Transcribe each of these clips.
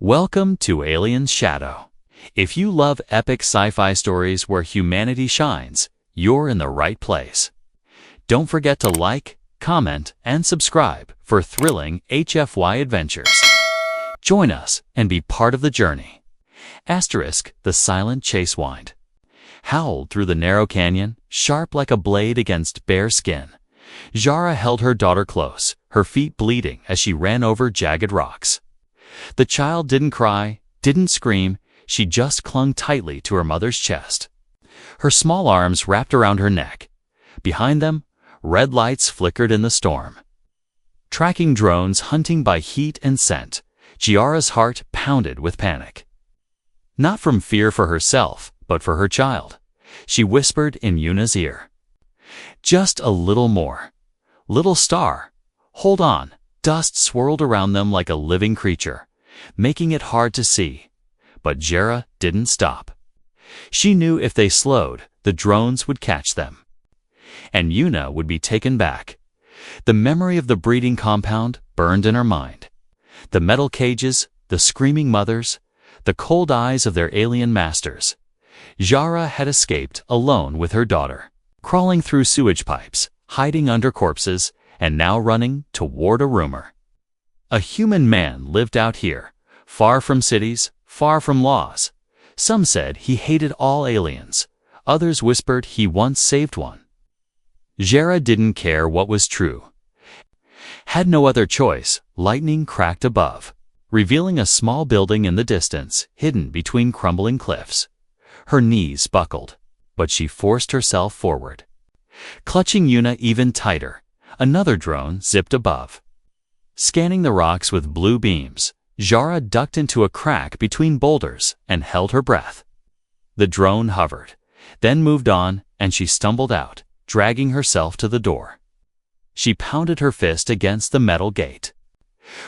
Welcome to Alien's Shadow. If you love epic sci-fi stories where humanity shines, you're in the right place. Don't forget to like, comment, and subscribe for thrilling HFY adventures. Join us and be part of the journey. Asterisk, the silent chase wind howled through the narrow canyon, sharp like a blade against bare skin. Jara held her daughter close, her feet bleeding as she ran over jagged rocks. The child didn't cry, didn't scream, she just clung tightly to her mother's chest. Her small arms wrapped around her neck. Behind them, red lights flickered in the storm. Tracking drones hunting by heat and scent, Jara's heart pounded with panic. Not from fear for herself, but for her child. She whispered in Yuna's ear. Just a little more. Little star. Hold on. Dust swirled around them like a living creature, making it hard to see. But Jara didn't stop. She knew if they slowed, the drones would catch them. And Yuna would be taken back. The memory of the breeding compound burned in her mind. The metal cages, the screaming mothers, the cold eyes of their alien masters. Jara had escaped alone with her daughter, crawling through sewage pipes, hiding under corpses, and now running toward a rumor. A human man lived out here, far from cities, far from laws. Some said he hated all aliens. Others whispered he once saved one. Jara didn't care what was true. Had no other choice. Lightning cracked above, revealing a small building in the distance, hidden between crumbling cliffs. Her knees buckled, but she forced herself forward. Clutching Yuna even tighter, another drone zipped above. Scanning the rocks with blue beams, Jara ducked into a crack between boulders and held her breath. The drone hovered, then moved on, and she stumbled out, dragging herself to the door. She pounded her fist against the metal gate,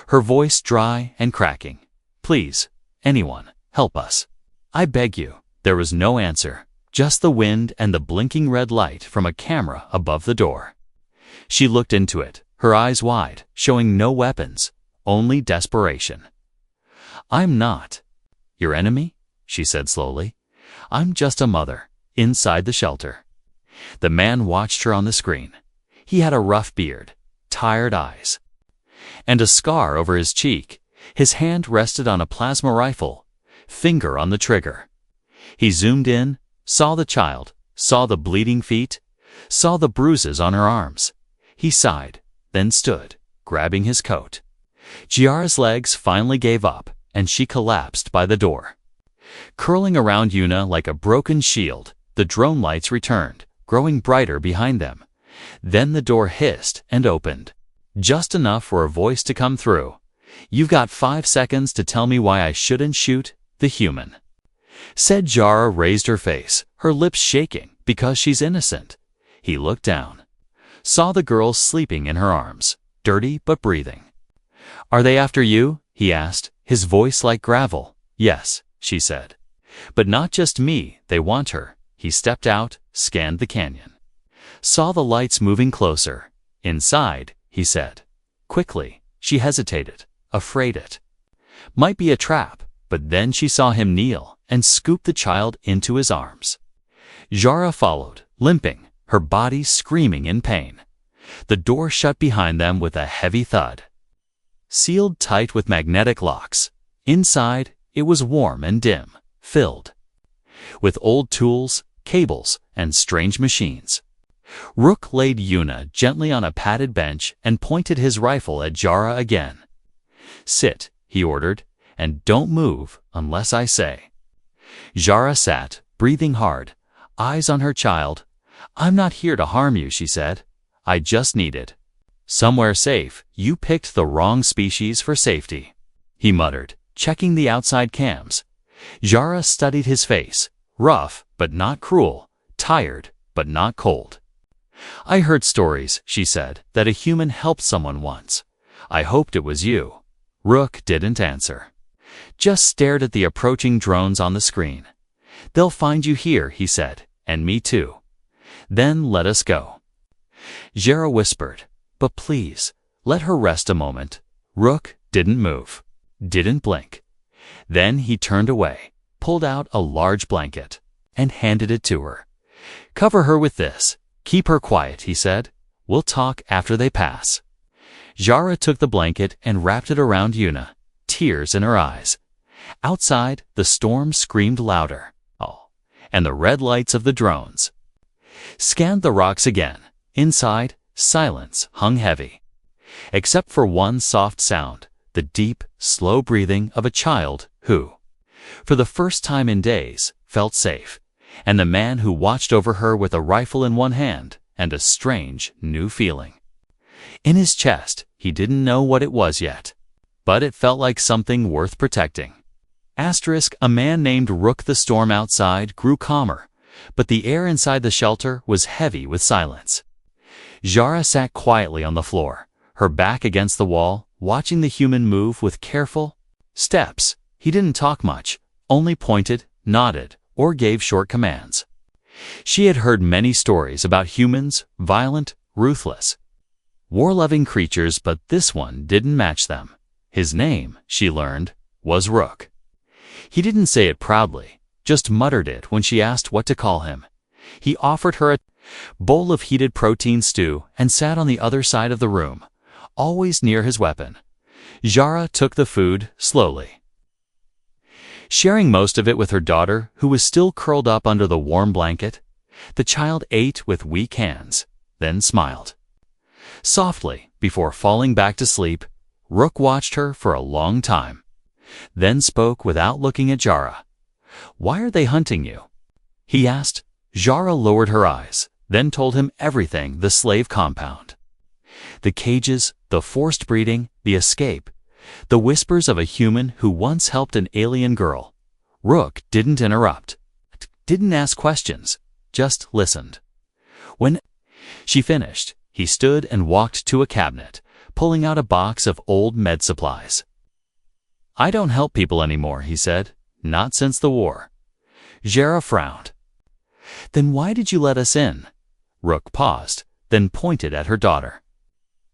her voice dry and cracking. "Please, anyone, help us. I beg you." There was no answer, just the wind and the blinking red light from a camera above the door. She looked into it, her eyes wide, showing no weapons, only desperation. "I'm not your enemy," she said slowly. "I'm just a mother, inside the shelter." The man watched her on the screen. He had a rough beard, tired eyes, and a scar over his cheek. His hand rested on a plasma rifle, finger on the trigger. He zoomed in, saw the child, saw the bleeding feet, saw the bruises on her arms. He sighed, then stood, grabbing his coat. Jara's legs finally gave up, and she collapsed by the door. Curling around Yuna like a broken shield, the drone lights returned, growing brighter behind them. Then the door hissed and opened, just enough for a voice to come through. "You've got 5 seconds to tell me why I shouldn't shoot the human," said. Jara raised her face, her lips shaking, because she's innocent. He looked down, saw the girl sleeping in her arms, dirty but breathing. "Are they after you?" he asked, his voice like gravel. "Yes," she said. "But not just me, they want her." He stepped out, scanned the canyon, saw the lights moving closer. "Inside," he said. Quickly, she hesitated, afraid it might be a trap, but then she saw him kneel and scoop the child into his arms. Jara followed, limping, her body screaming in pain. The door shut behind them with a heavy thud, sealed tight with magnetic locks. Inside, it was warm and dim, filled with old tools, cables, and strange machines. Rook laid Yuna gently on a padded bench and pointed his rifle at Jara again. "Sit," he ordered, "and don't move unless I say." Jara sat, breathing hard, eyes on her child. "I'm not here to harm you," she said. "I just needed somewhere safe." "You picked the wrong species for safety," he muttered, checking the outside cams. Jara studied his face, rough but not cruel, tired but not cold. "I heard stories," she said, "that a human helped someone once. I hoped it was you." Rook didn't answer, just stared at the approaching drones on the screen. "They'll find you here," he said, "and me too. Then let us go." Jara whispered, "But please, let her rest a moment." Rook didn't move, didn't blink. Then he turned away, pulled out a large blanket, and handed it to her. "Cover her with this. Keep her quiet," he said. "We'll talk after they pass." Jara took the blanket and wrapped it around Yuna, tears in her eyes. Outside, the storm screamed louder, and the red lights of the drones scanned the rocks again. Inside, silence hung heavy, except for one soft sound, the deep, slow breathing of a child who, for the first time in days, felt safe, and the man who watched over her with a rifle in one hand and a strange, new feeling in his chest. He didn't know what it was yet, but it felt like something worth protecting. A man named Rook. The storm outside grew calmer, but the air inside the shelter was heavy with silence. Jara sat quietly on the floor, her back against the wall, watching the human move with careful steps. He didn't talk much, only pointed, nodded, or gave short commands. She had heard many stories about humans, violent, ruthless, war-loving creatures, but this one didn't match them. His name, she learned, was Rook. He didn't say it proudly, just muttered it when she asked what to call him. He offered her a bowl of heated protein stew and sat on the other side of the room, always near his weapon. Jara took the food slowly, sharing most of it with her daughter, who was still curled up under the warm blanket. The child ate with weak hands, then smiled softly before falling back to sleep. Rook watched her for a long time, then spoke without looking at Jara. "Why are they hunting you?" he asked. Jara lowered her eyes, then told him everything: the slave compound, the cages, the forced breeding, the escape, the whispers of a human who once helped an alien girl. Rook didn't interrupt, didn't ask questions, just listened. When she finished, he stood and walked to a cabinet, pulling out a box of old med supplies. "I don't help people anymore," he said. "Not since the war." Jara frowned. "Then why did you let us in?" Rook paused, then pointed at her daughter.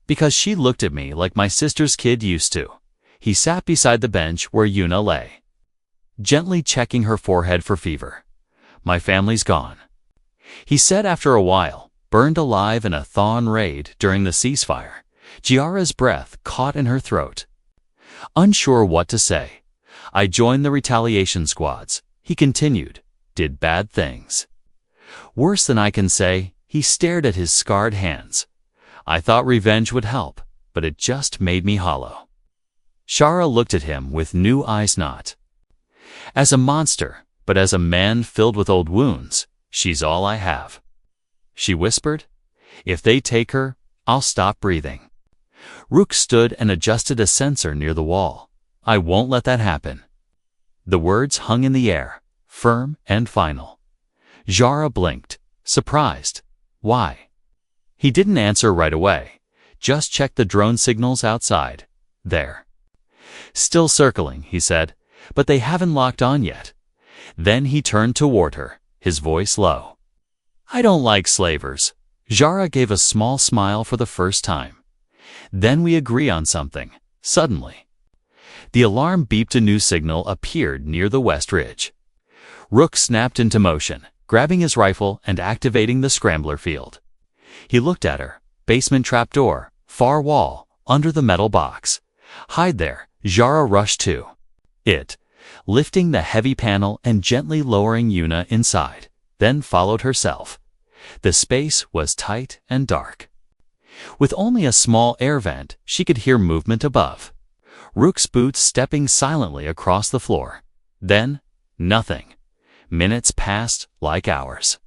"Because she looked at me like my sister's kid used to." He sat beside the bench where Yuna lay, gently checking her forehead for fever. "My family's gone," he said after a while, burned alive in a Thawne raid during the ceasefire. Jara's breath caught in her throat, unsure what to say. "I joined the retaliation squads," he continued. "Did bad things. Worse than I can say." He stared at his scarred hands. "I thought revenge would help, but it just made me hollow." Jara looked at him with new eyes, not as a monster, but as a man filled with old wounds. "She's all I have," she whispered. "If they take her, I'll stop breathing." Rook stood and adjusted a sensor near the wall. "I won't let that happen." The words hung in the air, firm and final. Jara blinked, surprised. "Why?" He didn't answer right away, just checked the drone signals outside. "They're still circling," he said, "but they haven't locked on yet." Then he turned toward her, his voice low. "I don't like slavers." Jara gave a small smile for the first time. "Then we agree on something." Suddenly, the alarm beeped. A new signal appeared near the west ridge. Rook snapped into motion, grabbing his rifle and activating the scrambler field. He looked at her. Basement trapdoor, far wall, under the metal box. "Hide there." Jara rushed to it, lifting the heavy panel and gently lowering Yuna inside, then followed herself. The space was tight and dark. With only a small air vent, she could hear movement above. Rook's boots stepping silently across the floor. Then, nothing. Minutes passed like hours,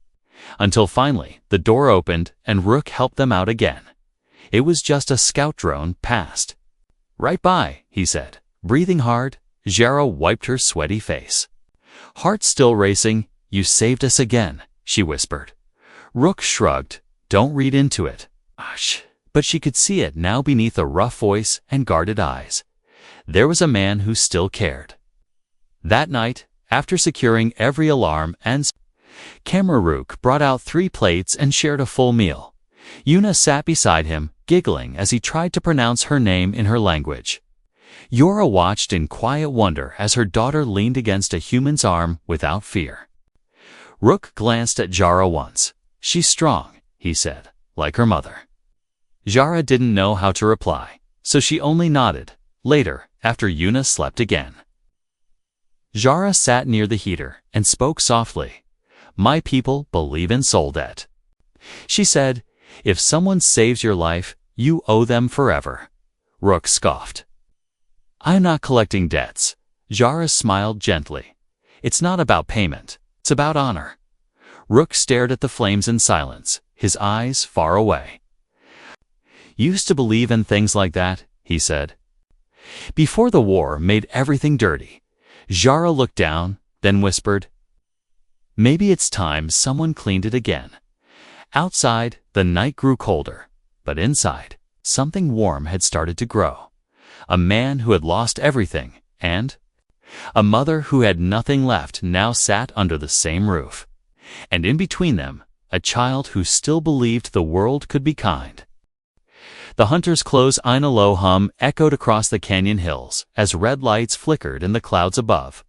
until finally the door opened and Rook helped them out again. It was just a scout drone passed right by, he said, breathing hard. Jara wiped her sweaty face, heart still racing. "You saved us again," she whispered. Rook shrugged. "Don't read into it." Hush. But she could see it now beneath a rough voice and guarded eyes. There was a man who still cared. That night, after securing every alarm and camera, Rook brought out 3 plates and shared a full meal. Yuna sat beside him, giggling as he tried to pronounce her name in her language. Yora watched in quiet wonder as her daughter leaned against a human's arm without fear. Rook glanced at Jara once. "She's strong," he said, "like her mother." Jara didn't know how to reply, so she only nodded, later, after Yuna slept again. Jara sat near the heater and spoke softly. "My people believe in soul debt." She said, "If someone saves your life, you owe them forever." Rook scoffed. "I'm not collecting debts." Jara smiled gently. "It's not about payment. It's about honor." Rook stared at the flames in silence, his eyes far away. "Used to believe in things like that," he said. "Before the war made everything dirty." Jara looked down, then whispered, "Maybe it's time someone cleaned it again." Outside, the night grew colder, but inside, something warm had started to grow. A man who had lost everything, and a mother who had nothing left now sat under the same roof. And in between them, a child who still believed the world could be kind. The hunter's close Ainalo hum echoed across the canyon hills as red lights flickered in the clouds above.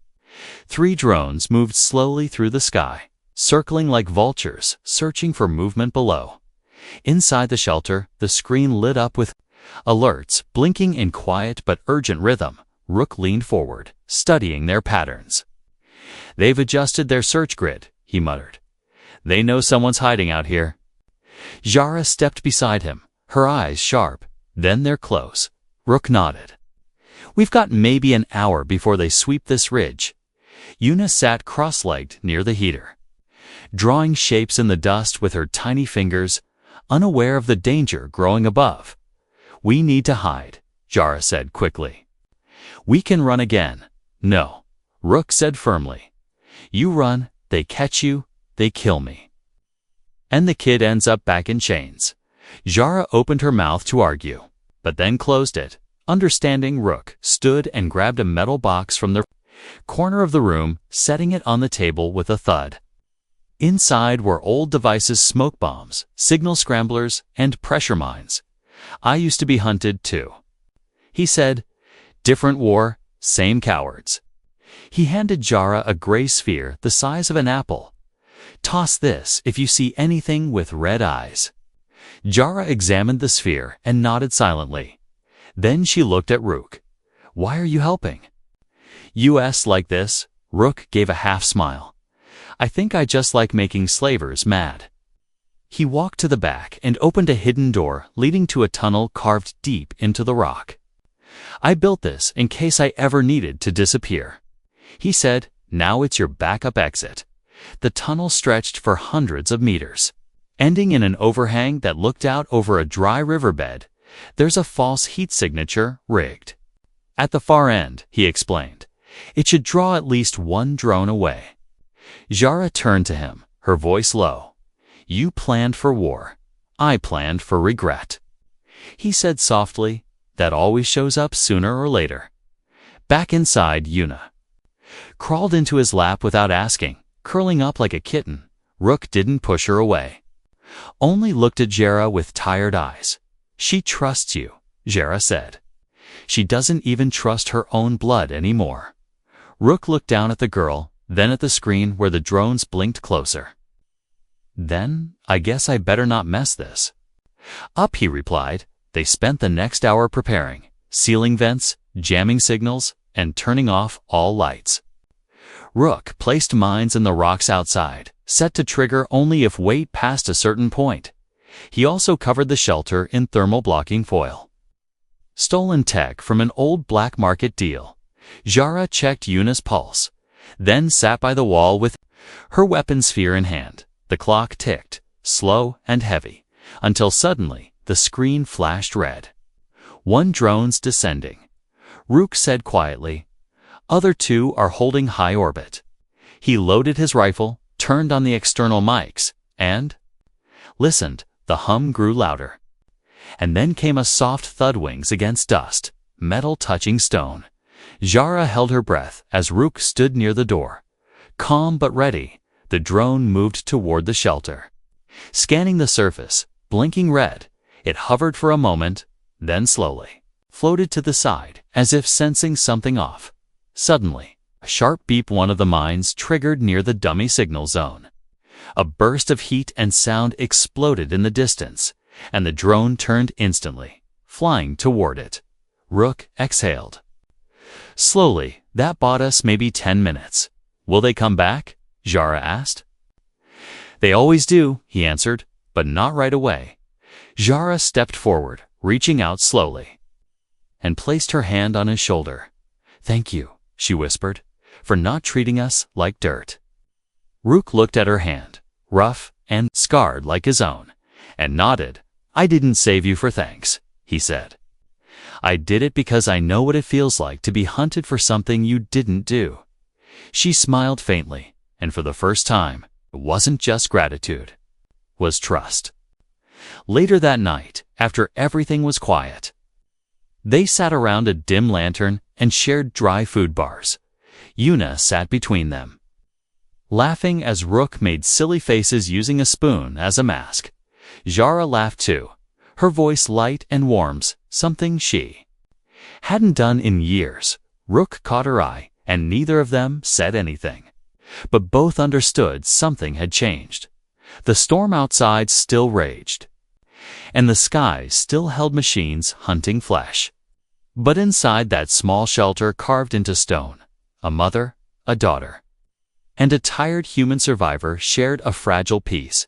3 drones moved slowly through the sky, circling like vultures, searching for movement below. Inside the shelter, the screen lit up with alerts, blinking in quiet but urgent rhythm. Rook leaned forward, studying their patterns. "They've adjusted their search grid," he muttered. "They know someone's hiding out here." Jara stepped beside him, her eyes sharp. "Then they're close." Rook nodded. "We've got maybe an hour before they sweep this ridge." Yuna sat cross-legged near the heater, drawing shapes in the dust with her tiny fingers, unaware of the danger growing above. "We need to hide," Jara said quickly. "We can run again." "No," Rook said firmly. "You run, they catch you, they kill me. And the kid ends up back in chains." Jara opened her mouth to argue, but then closed it. Understanding, Rook stood and grabbed a metal box from the corner of the room, setting it on the table with a thud. Inside were old devices, smoke bombs, signal scramblers, and pressure mines. "I used to be hunted too," he said. "Different war, same cowards." He handed Jara a gray sphere the size of an apple. "Toss this if you see anything with red eyes." Jara examined the sphere and nodded silently. Then she looked at Rook. "Why are you helping?" "US like this?" Rook gave a half smile. "I think I just like making slavers mad." He walked to the back and opened a hidden door leading to a tunnel carved deep into the rock. "I built this in case I ever needed to disappear," he said. "Now it's your backup exit." The tunnel stretched for hundreds of meters, ending in an overhang that looked out over a dry riverbed. "There's a false heat signature rigged at the far end," he explained. "It should draw at least 1 drone away." Jara turned to him, her voice low. "You planned for war. I planned for regret." He said softly, "That always shows up sooner or later." Back inside, Yuna crawled into his lap without asking, curling up like a kitten. Rook didn't push her away, only looked at Jara with tired eyes. "She trusts you," Jara said. "She doesn't even trust her own blood anymore." Rook looked down at the girl, then at the screen where the drones blinked closer. "Then, I guess I better not mess this up," he replied. They spent the next hour preparing, sealing vents, jamming signals, and turning off all lights. Rook placed mines in the rocks outside, set to trigger only if weight passed a certain point. He also covered the shelter in thermal blocking foil. Stolen tech from an old black market deal. Jara checked Yuna's pulse, then sat by the wall with her weapon sphere in hand. The clock ticked, slow and heavy, until suddenly the screen flashed red. 1 drone's descending. Rook said quietly. "Other 2 are holding high orbit." He loaded his rifle, turned on the external mics, and listened. The hum grew louder. And then came a soft thud, wings against dust, metal touching stone. Jara held her breath as Rook stood near the door. Calm but ready, the drone moved toward the shelter. Scanning the surface, blinking red, it hovered for a moment, then slowly floated to the side, as if sensing something off. Suddenly, a sharp beep one of the mines triggered near the dummy signal zone. A burst of heat and sound exploded in the distance, and the drone turned instantly, flying toward it. Rook exhaled. Slowly, that bought us maybe 10 minutes. Will they come back? Jara asked. They always do, he answered, but not right away. Jara stepped forward, reaching out slowly, and placed her hand on his shoulder. Thank you, she whispered, for not treating us like dirt. Rook looked at her hand, rough and scarred like his own, and nodded. I didn't save you for thanks, he said. I did it because I know what it feels like to be hunted for something you didn't do. She smiled faintly, and for the first time, it wasn't just gratitude, it was trust. Later that night, after everything was quiet, they sat around a dim lantern and shared dry food bars. Yuna sat between them, laughing as Rook made silly faces using a spoon as a mask. Jara laughed too, her voice light and warm, something she hadn't done in years. Rook caught her eye, and neither of them said anything. But both understood something had changed. The storm outside still raged, and the skies still held machines hunting flesh. But inside that small shelter carved into stone, a mother, a daughter, and a tired human survivor shared a fragile peace.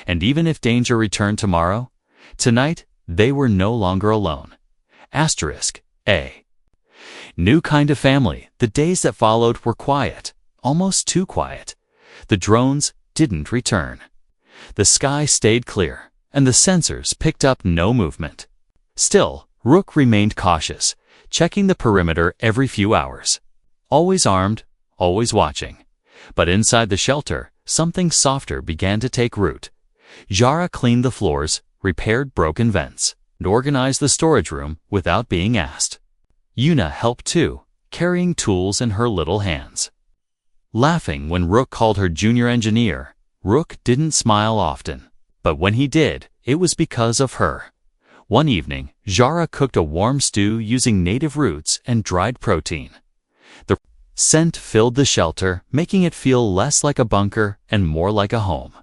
And even if danger returned tomorrow, tonight they were no longer alone. A new kind of family. The days that followed were quiet, almost too quiet. The drones didn't return. The sky stayed clear, and the sensors picked up no movement. Still, Rook remained cautious, checking the perimeter every few hours. Always armed, always watching. But inside the shelter, something softer began to take root. Jara cleaned the floors, repaired broken vents, and organized the storage room without being asked. Yuna helped too, carrying tools in her little hands. Laughing when Rook called her junior engineer, Rook didn't smile often, but when he did, it was because of her. One evening, Jara cooked a warm stew using native roots and dried protein. The scent filled the shelter, making it feel less like a bunker and more like a home.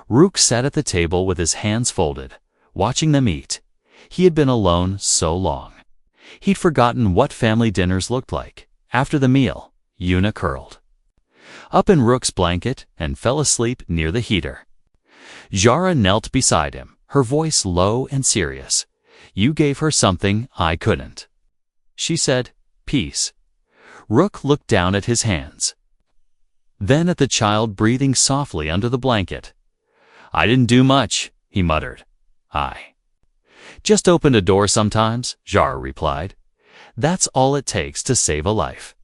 Rook sat at the table with his hands folded, watching them eat. He had been alone so long. He'd forgotten what family dinners looked like. After the meal, Yuna curled up in Rook's blanket and fell asleep near the heater. Jara knelt beside him, her voice low and serious. You gave her something I couldn't. She said, peace. Rook looked down at his hands, then at the child breathing softly under the blanket. I didn't do much, he muttered. I just opened a door sometimes, Jara replied. That's all it takes to save a life.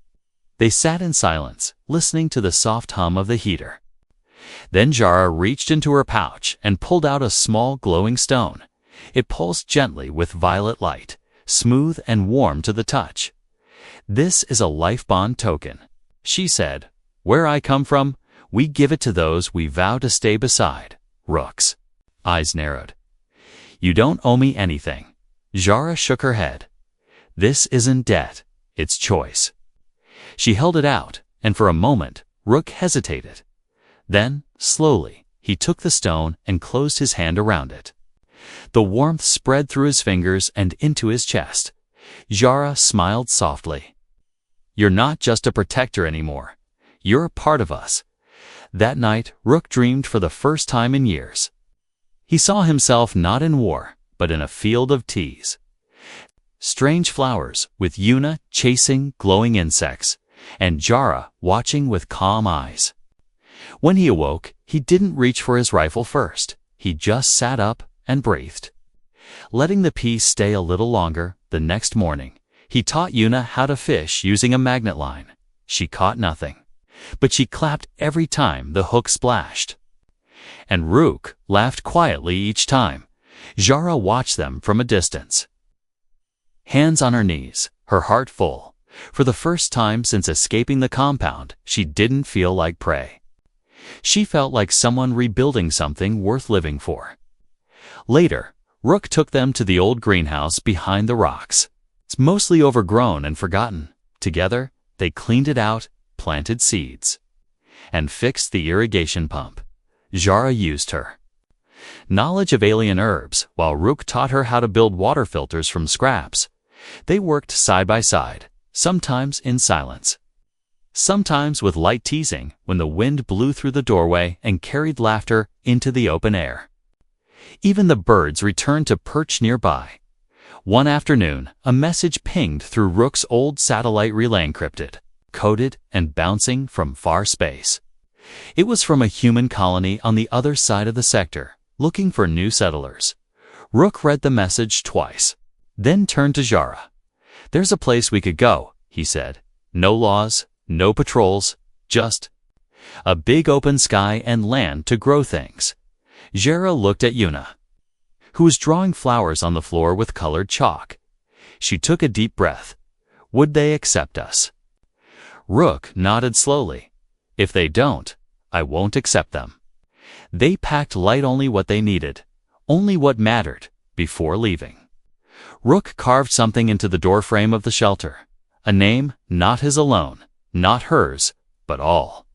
They sat in silence, listening to the soft hum of the heater. Then Jara reached into her pouch and pulled out a small glowing stone. It pulsed gently with violet light, smooth and warm to the touch. This is a life bond token, she said. Where I come from, we give it to those we vow to stay beside. Rook's eyes narrowed. You don't owe me anything. Jara shook her head. This isn't debt, it's choice. She held it out, and for a moment, Rook hesitated. Then, slowly, he took the stone and closed his hand around it. The warmth spread through his fingers and into his chest. Jara smiled softly. You're not just a protector anymore. You're a part of us. That night, Rook dreamed for the first time in years. He saw himself not in war, but in a field of teas. Strange flowers, with Yuna chasing glowing insects, and Jara watching with calm eyes. When he awoke, he didn't reach for his rifle first. He just sat up and breathed. Letting the peace stay a little longer, the next morning, he taught Yuna how to fish using a magnet line. She caught nothing, but she clapped every time the hook splashed. And Rook laughed quietly each time. Jara watched them from a distance. Hands on her knees, her heart full. For the first time since escaping the compound, she didn't feel like prey. She felt like someone rebuilding something worth living for. Later, Rook took them to the old greenhouse behind the rocks. It's mostly overgrown and forgotten. Together, they cleaned it out, planted seeds, and fixed the irrigation pump. Jara used her knowledge of alien herbs, while Rook taught her how to build water filters from scraps. They worked side by side, sometimes in silence, sometimes with light teasing when the wind blew through the doorway and carried laughter into the open air. Even the birds returned to perch nearby. One afternoon, a message pinged through Rook's old satellite relay encrypted, coded, and bouncing from far space. It was from a human colony on the other side of the sector, looking for new settlers. Rook read the message twice, then turned to Jara. "There's a place we could go," he said. "No laws, no patrols, just a big open sky and land to grow things." Jara looked at Yuna, who was drawing flowers on the floor with colored chalk. She took a deep breath. "Would they accept us?" Rook nodded slowly. "If they don't, I won't accept them." They packed light, only what they needed, only what mattered, before leaving. Rook carved something into the doorframe of the shelter. A name, not his alone, not hers, but all.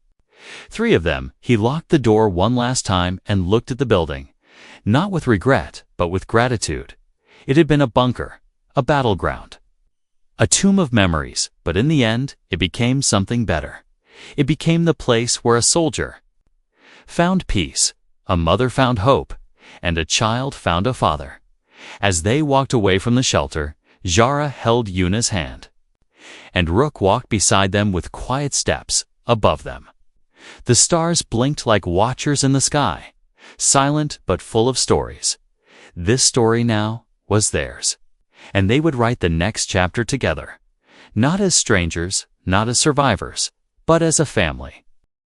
3 of them. He locked the door one last time and looked at the building, not with regret, but with gratitude. It had been a bunker, a battleground, a tomb of memories, but in the end, it became something better. It became the place where a soldier found peace, a mother found hope, and a child found a father. As they walked away from the shelter, Jara held Yuna's hand, and Rook walked beside them with quiet steps above them. The stars blinked like watchers in the sky, silent but full of stories. This story now was theirs, and they would write the next chapter together, not as strangers, not as survivors, but as a family.